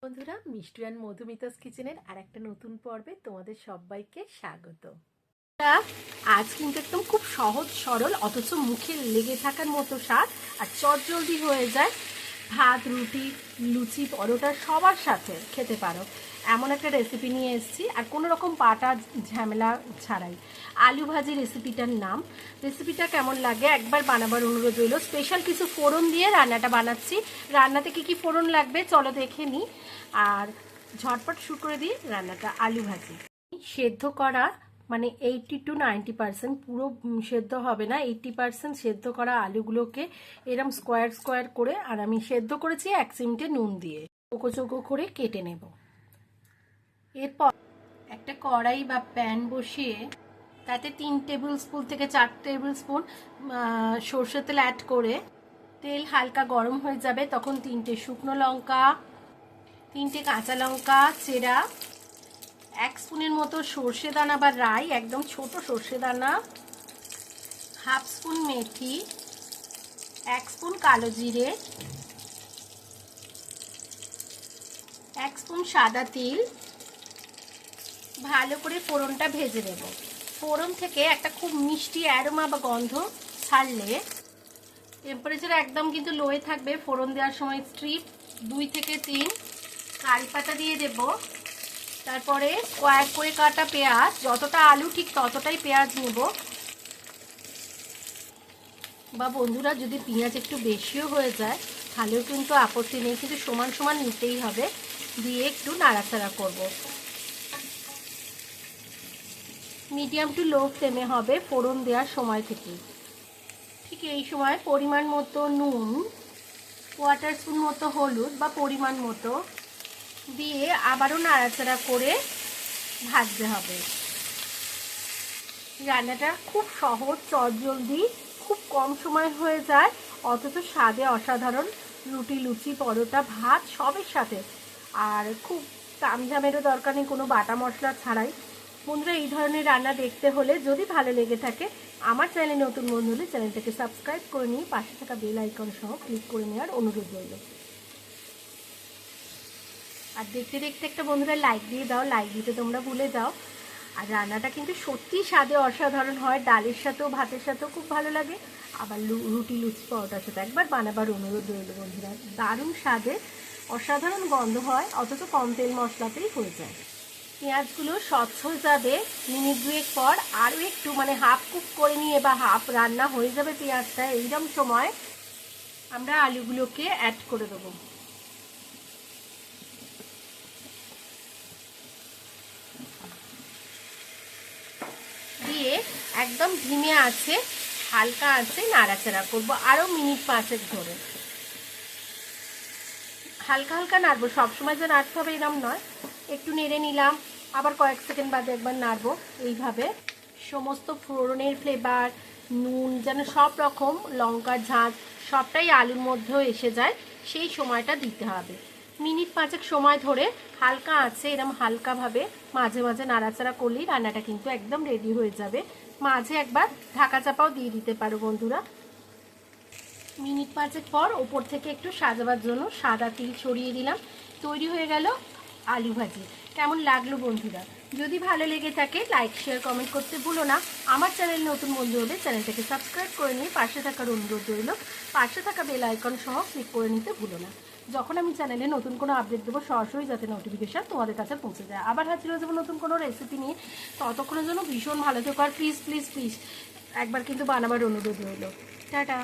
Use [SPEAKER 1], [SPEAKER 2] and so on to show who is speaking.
[SPEAKER 1] বন্ধুরা, মিষ্টু অ্যান্ড মধুমিতাস কিচেনের আর একটা নতুন পর্বে তোমাদের সবাইকে স্বাগত। আজ কিন্তু একদম খুব সহজ সরল অথচ মুখে লেগে থাকার মতো স্বাদ আর চটজলদি হয়ে যায়, ভাত রুটি লুচি পরোটা সবার সাথে খেতে পারো এমন একটা রেসিপি নিয়ে এসেছি। আর কোনো রকম বাটা ঝামেলা ছাড়াই আলু ভাজি রেসিপিটার নাম। রেসিপিটা কেমন লাগে একবার বানাবার অনুরোধ রইল। স্পেশাল কিছু ফোড়ন দিয়ে রান্নাটা বানাচ্ছি। রান্নাতে কী ফোড়ন লাগবে চলো দেখে নিই, আর ঝটপট শুরু করে দিই রান্নাটা। আলু ভাজি সেদ্ধ করা, মানে 80 to 90%, পুরো সেদ্ধ হবে না, 80% সেদ্ধ করা আলুগুলোকে এরম স্কোয়ার স্কোয়ার করে, আর আমি সেদ্ধ করেছি 1 চিমটে নুন দিয়ে, চৌকো চৌকো করে কেটে নেব। এরপর একটা কড়াই বা প্যান বসিয়ে তাতে 3 টেবিল স্পুন থেকে 4 টেবিল স্পুন সর্ষের তেল অ্যাড করে তেল হালকা গরম হয়ে যাবে তখন 3টে শুকনো লঙ্কা, 3টে কাঁচা লঙ্কা চেরা, 1 স্পুনের মতো সর্ষে দানা বা রাই, একদম ছোট সর্ষে দানা, 1/2 স্পুন মেথি, 1 স্পুন কালো জিরে, 1 স্পুন সাদা তিল ভালো করে ফোড়নটা ভেজে নেব। ফোড়ন থেকে একটা খুব মিষ্টি অ্যারোমা বা গন্ধ ছাড়লে, টেম্পারেচার একদম কিন্তু লোয়ে থাকবে ফোড়ন দেওয়ার সময়, স্ট্রিপ 2 থেকে 3 কারি পাতা দিয়ে দেব। তারপরে স্কোয়ার করে কাটা পেঁয়াজ, যতটা আলু ঠিক ততটাই পেঁয়াজ নেব, বা বন্ধুরা যদি পেঁয়াজ একটু বেশিও হয়ে যায় তাহলেও কিন্তু আপত্তি নেই, কিন্তু সমান সমান নিতেই হবে। দিয়ে একটু নাড়াচাড়া করব। মিডিয়াম টু লো ফ্লেমে হবে ফোড়ন দেওয়ার সময় থেকে। ঠিক এই সময় পরিমাণ মতো নুন, 1/4 স্পুন মতো হলুদ বা পরিমাণ মতো দিয়ে আবারও নাড়াচাড়া করে ভাজতে হবে। রান্নাটা খুব সহজ, চটজলদি, খুব কম সময় হয়ে যায়, অথচ স্বাদে অসাধারণ। রুটি লুচি পরোটা ভাত সবের সাথে, আর খুব তামঝামেরও দরকার নেই কোনো বাটা মশলা ছাড়াই। বন্ধুরা, এই ধরনের রান্না দেখতে হলে যদি ভালো লেগে থাকে, আমার চ্যানেলে নতুন বন্ধু হলে চ্যানেলটাকে সাবস্ক্রাইব করে নিয়ে পাশে থাকা বেল আইকন সহ ক্লিক করে নেওয়ার অনুরোধ রইল। আর দেখতে দেখতে একটা বন্ধুরা লাইক দিয়ে দাও, লাইক দিতে তোমরা ভুলে যাও। আর রান্নাটা কিন্তু সত্যিই স্বাদে অসাধারণ হয়, ডালের সাথেও ভাতের সাথেও খুব ভালো লাগে, আবার রুটি লুচি পরোটার সাথে একবার বানাবার অনুরোধ রইল বন্ধুরা। দারুণ স্বাদে অসাধারণ গন্ধ হয়, অথচ কম তেল মশলাতেই হয়ে যায়। পেঁয়াজগুলো স্বচ্ছ হয়ে যাবে মিনিট 2 পর, আরও একটু মানে হাফ কুক করে নিয়ে বা হাফ রান্না হয়ে যাবে পেঁয়াজটা, এইরকম সময় আমরা আলুগুলোকে অ্যাড করে দেবো। দিয়ে একদম ধিমে আছে হালকা আছে নাড়াচাড়া করবো আরও মিনিট 5 ধরে। হালকা হালকা নাড়বো, সবসময় যে নাড়তে হবে এরকম নয়, একটু নেড়ে নিলাম, আবার কয়েক সেকেন্ড বাদে একবার নাড়বো। এইভাবে সমস্ত ফোড়নের ফ্লেভার, নুন যেন সব রকম, লঙ্কার ঝাঁঝ সবটাই আলুর মধ্যেও এসে যায়, সেই সময়টা দিতে হবে। মিনিট 5 সময় ধরে হালকা আছে এরকম হালকাভাবে মাঝে মাঝে নাড়াচাড়া করলেই রান্নাটা কিন্তু একদম রেডি হয়ে যাবে। মাঝে একবার ঢাকা চাপাও দিয়ে দিতে পারো বন্ধুরা। মিনিট 5 পর ওপর থেকে একটু সাজাবার জন্য সাদা তিল ছড়িয়ে দিলাম। তৈরি হয়ে গেল আলু ভাজি। কেমন লাগলো বন্ধুরা? যদি ভালো লেগে থাকে লাইক শেয়ার কমেন্ট করতে ভুলো না। আমার চ্যানেল নতুন বন্ধু হলে চ্যানেলটাকে সাবস্ক্রাইব করে নিয়ে পাশে থাকার অনুরোধ রইল। পাশে থাকা বেল আইকন সহ ক্লিক করে নিতে ভুলো না। যখন আমি চ্যানেলে নতুন কোনো আপডেট দেবো সরাসরি যাতে নোটিফিকেশান তোমাদের কাছে পৌঁছে যায়। আবার হাজির হয়ে যাবো নতুন কোনো রেসিপি নিয়ে। ততক্ষণের জন্য ভীষণ ভালো থেকো, আর প্লিজ প্লিজ প্লিজ একবার কিন্তু বানাবার অনুরোধ রইল। টাটা।